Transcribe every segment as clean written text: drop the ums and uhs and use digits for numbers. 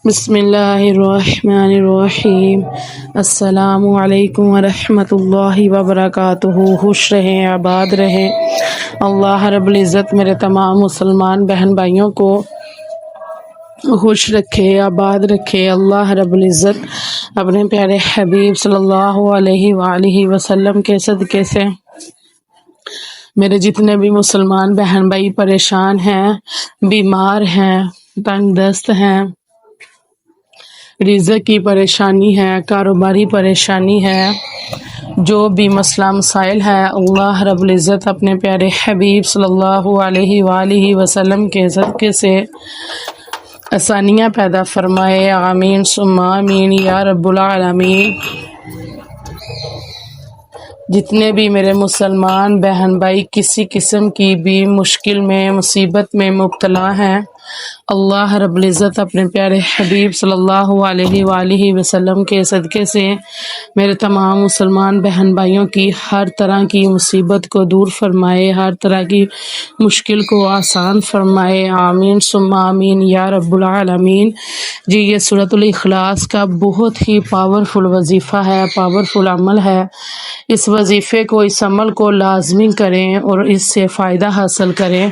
بسم اللہ الرحمن الرحیم۔ السلام علیکم ورحمۃ اللہ وبرکاتہ۔ خوش رہیں، آباد رہیں۔ اللہ رب العزت میرے تمام مسلمان بہن بھائیوں کو خوش رکھے، آباد رکھے۔ اللہ رب العزت اپنے پیارے حبیب صلی اللہ علیہ وآلہ وسلم کے صدقے سے میرے جتنے بھی مسلمان بہن بھائی پریشان ہیں، بیمار ہیں، تنگ دست ہیں، رزق کی پریشانی ہے، کاروباری پریشانی ہے، جو بھی مسئلہ مسائل ہے، اللہ رب العزت اپنے پیارے حبیب صلی اللہ علیہ وآلہ وسلم کے صدقے سے آسانیاں پیدا فرمائے۔ آمین ثم آمین یا رب العالمین۔ جتنے بھی میرے مسلمان بہن بھائی کسی قسم کی بھی مشکل میں، مصیبت میں مبتلا ہیں، اللہ رب العزت اپنے پیارے حبیب صلی اللہ علیہ وآلہ وسلم کے صدقے سے میرے تمام مسلمان بہن بھائیوں کی ہر طرح کی مصیبت کو دور فرمائے، ہر طرح کی مشکل کو آسان فرمائے۔ آمین ثم آمین یا رب العالمین۔ جی، یہ سورۃ الاخلاص کا بہت ہی پاورفل وظیفہ ہے، پاورفل عمل ہے۔ اس وظیفے کو، اس عمل کو لازمی کریں اور اس سے فائدہ حاصل کریں۔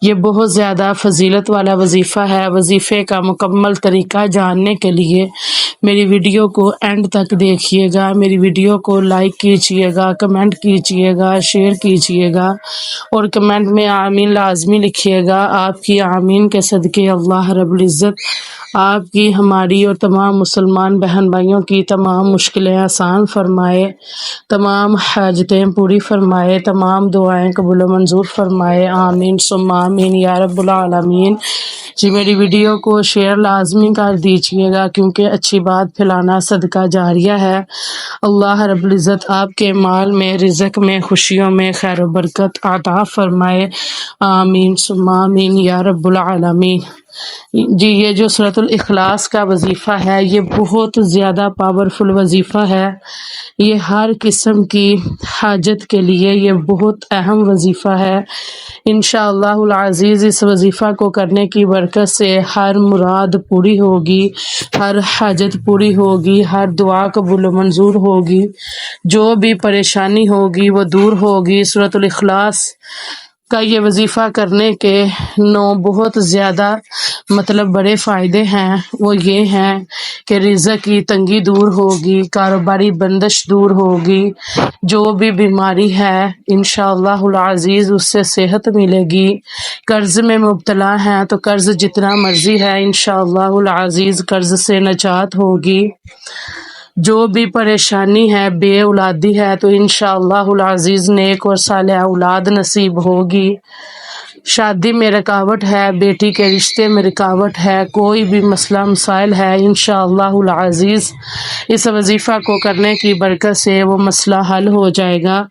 یہ بہت زیادہ فضیلت والا وظیفہ ہے۔ وظیفے کا مکمل طریقہ جاننے کے لیے میری ویڈیو کو اینڈ تک دیکھیے گا، میری ویڈیو کو لائک کیجیے گا، کمنٹ کیجیے گا، شیئر کیجیے گا اور کمنٹ میں آمین لازمی لکھیے گا۔ آپ کی آمین کے صدقے اللہ رب العزت آپ کی، ہماری اور تمام مسلمان بہن بھائیوں کی تمام مشکلیں آسان فرمائے، تمام حاجتیں پوری فرمائے، تمام دعائیں قبول و منظور فرمائے۔ آمین ثم آمین یا رب العالمین۔ جی، میری ویڈیو کو شیئر لازمی کر دیجیے گا، کیونکہ اچھی بات پھیلانا صدقہ جاریہ ہے۔ اللہ رب العزت آپ کے مال میں، رزق میں، خوشیوں میں خیر و برکت عطا فرمائے۔ آمین ثم آمین یا رب العالمین۔ جی، یہ جو سورۃ الاخلاص کا وظیفہ ہے، یہ بہت زیادہ پاورفل وظیفہ ہے۔ یہ ہر قسم کی حاجت کے لیے یہ بہت اہم وظیفہ ہے۔ انشاءاللہ العزیز اس وظیفہ کو کرنے کی برکت سے ہر مراد پوری ہوگی، ہر حاجت پوری ہوگی، ہر دعا قبول و منظور ہوگی، جو بھی پریشانی ہوگی وہ دور ہوگی۔ سورۃ الاخلاص کا یہ وظیفہ کرنے کے بہت زیادہ بڑے فائدے ہیں۔ وہ یہ ہیں کہ رزق کی تنگی دور ہوگی، کاروباری بندش دور ہوگی، جو بھی بیماری ہے انشاءاللہ العزیز اس سے صحت ملے گی۔ قرض میں مبتلا ہیں تو قرض جتنا مرضی ہے انشاءاللہ العزیز قرض سے نجات ہوگی۔ جو بھی پریشانی ہے، بے اولادی ہے تو انشاءاللہ العزیز نیک اور صالح اولاد نصیب ہوگی۔ شادی میں رکاوٹ ہے، بیٹی کے رشتے میں رکاوٹ ہے، کوئی بھی مسئلہ مسائل ہے، انشاءاللہ العزیز اس وظیفہ کو کرنے کی برکت سے وہ مسئلہ حل ہو جائے گا۔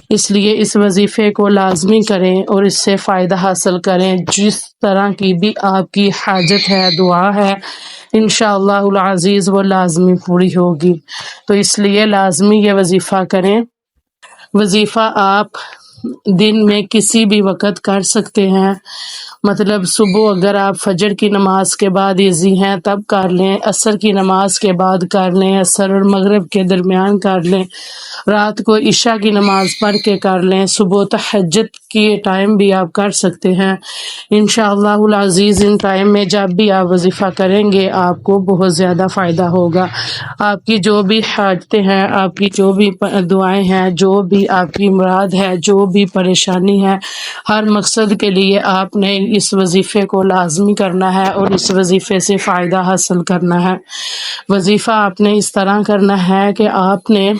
اس لیے اس وظیفے کو لازمی کریں اور اس سے فائدہ حاصل کریں۔ جس طرح کی بھی آپ کی حاجت ہے، دعا ہے، انشاءاللہ العزیز وہ لازمی پوری ہوگی۔ تو اس لیے لازمی یہ وظیفہ کریں۔ وظیفہ آپ دن میں کسی بھی وقت کر سکتے ہیں۔ صبح اگر آپ فجر کی نماز کے بعد ایزی ہیں تب کر لیں، عصر کی نماز کے بعد کر لیں، عصر اور مغرب کے درمیان کر لیں، رات کو عشاء کی نماز پڑھ کے کر لیں، صبح تہجد کی ٹائم بھی آپ کر سکتے ہیں۔ انشاءاللہ العزیز ان ٹائم میں جب بھی آپ وظیفہ کریں گے آپ کو بہت زیادہ فائدہ ہوگا۔ آپ کی جو بھی حاجتیں ہیں، آپ کی جو بھی دعائیں ہیں، جو بھی آپ کی مراد ہے، جو بھی پریشانی ہے، ہر مقصد کے لیے آپ نے اس وظیفے کو لازمی کرنا ہے اور اس وظیفے سے فائدہ حاصل کرنا ہے۔ وظیفہ آپ نے اس طرح کرنا ہے کہ آپ نے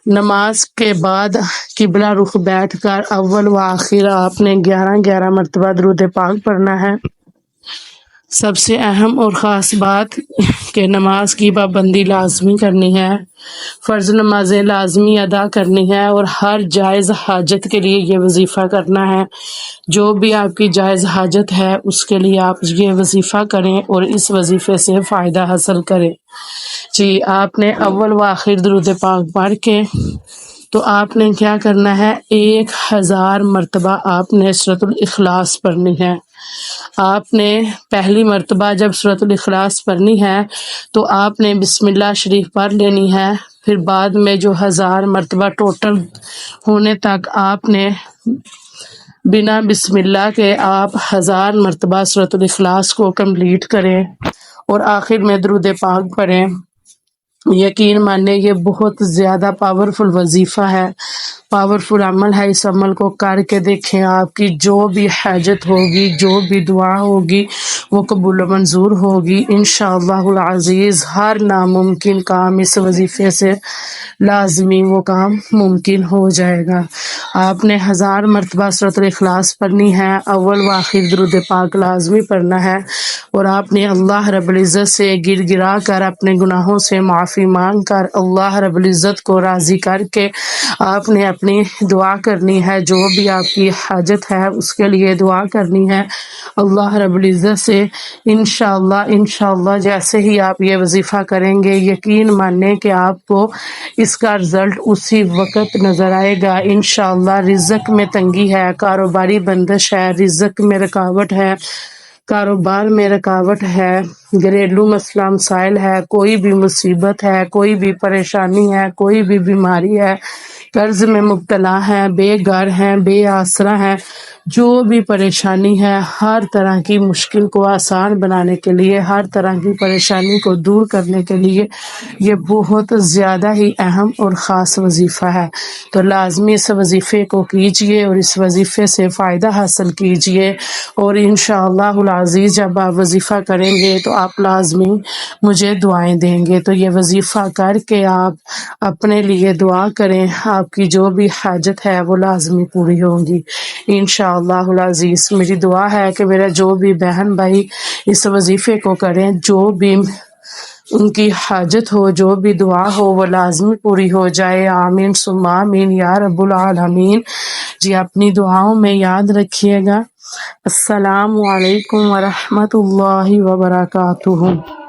نماز کے بعد قبلہ رخ بیٹھ کر اول و آخر آپ نے 11 مرتبہ درود پاک پڑھنا ہے۔ سب سے اہم اور خاص بات کہ نماز کی پابندی لازمی کرنی ہے، فرض نمازیں لازمی ادا کرنی ہے اور ہر جائز حاجت کے لیے یہ وظیفہ کرنا ہے۔ جو بھی آپ کی جائز حاجت ہے اس کے لیے آپ یہ وظیفہ کریں اور اس وظیفے سے فائدہ حاصل کریں۔ جی، آپ نے اول و آخر درود پاک پڑھ کے تو آپ نے کیا کرنا ہے، 1000 مرتبہ آپ نے سورۃ الاخلاص پڑھنی ہے۔ آپ نے پہلی مرتبہ جب سورۃ الاخلاص پڑھنی ہے تو آپ نے بسم اللہ شریف پڑھ لینی ہے، پھر بعد میں جو 1000 مرتبہ ٹوٹل ہونے تک آپ نے بنا بسم اللہ کے آپ 1000 مرتبہ سورۃ الاخلاص کو کمپلیٹ کریں اور آخر میں درود پاک پڑھیں۔ یقین مانیں یہ بہت زیادہ پاورفل وظیفہ ہے، پاورفل عمل ہے۔ اس عمل کو کر کے دیکھیں، آپ کی جو بھی حاجت ہوگی، جو بھی دعا ہوگی وہ قبول و منظور ہوگی انشاءاللہ العزیز۔ ہر ناممکن کام اس وظیفے سے لازمی وہ کام ممکن ہو جائے گا۔ آپ نے 1000 مرتبہ سورۃ الاخلاص پڑھنی ہے، اول و آخر درود پاک لازمی پڑھنا ہے، اور آپ نے اللہ رب العزت سے گر گرا کر اپنے گناہوں سے معافی مانگ کر اللہ رب العزت کو راضی کر کے آپ نے اپنی دعا کرنی ہے، جو بھی آپ کی حاجت ہے اس کے لیے دعا کرنی ہے اللہ رب العزت سے۔ انشاءاللہ جیسے ہی آپ یہ وظیفہ کریں گے، یقین مانیں کہ آپ کو اس کا رزلٹ اسی وقت نظر آئے گا انشاءاللہ۔ رزق میں تنگی ہے، کاروباری بندش ہے، رزق میں رکاوٹ ہے، کاروبار میں رکاوٹ ہے، گھریلو مسئلہ مسائل ہے، کوئی بھی مصیبت ہے، کوئی بھی پریشانی ہے، کوئی بھی بیماری ہے، قرض میں مبتلا ہیں، بے گھر ہیں، بے آسرا ہیں، جو بھی پریشانی ہے، ہر طرح کی مشکل کو آسان بنانے کے لیے، ہر طرح کی پریشانی کو دور کرنے کے لیے یہ بہت زیادہ ہی اہم اور خاص وظیفہ ہے۔ تو لازمی اس وظیفے کو کیجئے اور اس وظیفے سے فائدہ حاصل کیجئے، اور انشاءاللہ العزیز جب آپ وظیفہ کریں گے تو آپ لازمی مجھے دعائیں دیں گے۔ تو یہ وظیفہ کر کے آپ اپنے لیے دعا کریں، آپ کی جو بھی حاجت ہے وہ لازمی پوری ہوگی انشاءاللہ العزیز۔ میری دعا ہے کہ میرا جو بھی بہن بھائی اس وظیفے کو کریں، جو بھی ان کی حاجت ہو، جو بھی دعا ہو وہ لازمی پوری ہو جائے، آمین ثم آمین یا رب العالمین۔ جی اپنی دعاؤں میں یاد رکھیے گا۔ السلام علیکم ورحمۃ اللہ وبرکاتہ۔